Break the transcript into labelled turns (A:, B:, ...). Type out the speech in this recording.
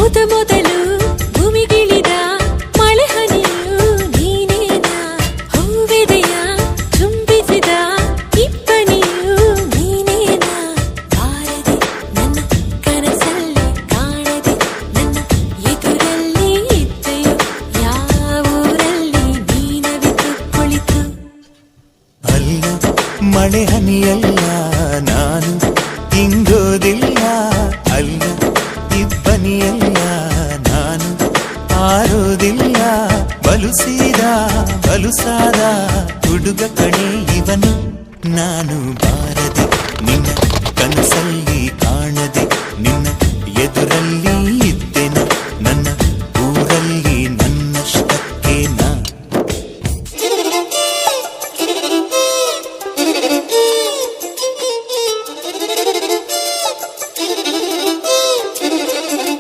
A: ಮೊದಲು ಭೂಮಿಗಿಳಿದ ಮಳೆ ಹನಿಯು ನೀನೇನ ಹೂವೆದೆಯ ಚುಂಬಿಸಿದ ಇಬ್ಬನಿಯು ನೀನೇನ ಬಾರದೆ ನನ್ನ ಕನಸಲ್ಲಿ ಕಾಣದೆ ನನ್ನ ಎದುರಲ್ಲಿ ಇದ್ದೆಯು ಯಾವೂರಲ್ಲಿ ನೀನವಿತು ಕುಳಿತು
B: ಅಲ್ಲ ಮಳೆ ಹನಿಯಲ್ಲ ನಾನು ಹಿಂಗೋದಿಲ್ಲ ಅಲ್ಲ ಇಬ್ಬನಿಯಲ್ಲ ನಾನು ಆರೋದಿಲ್ಲ ಬಲುಸಾದ ಹುಡುಗ ಕಣೆ ಇವನು ನಾನು ಬಾರದೆ ನಿನ್ನ ಕನಸಲ್ಲಿ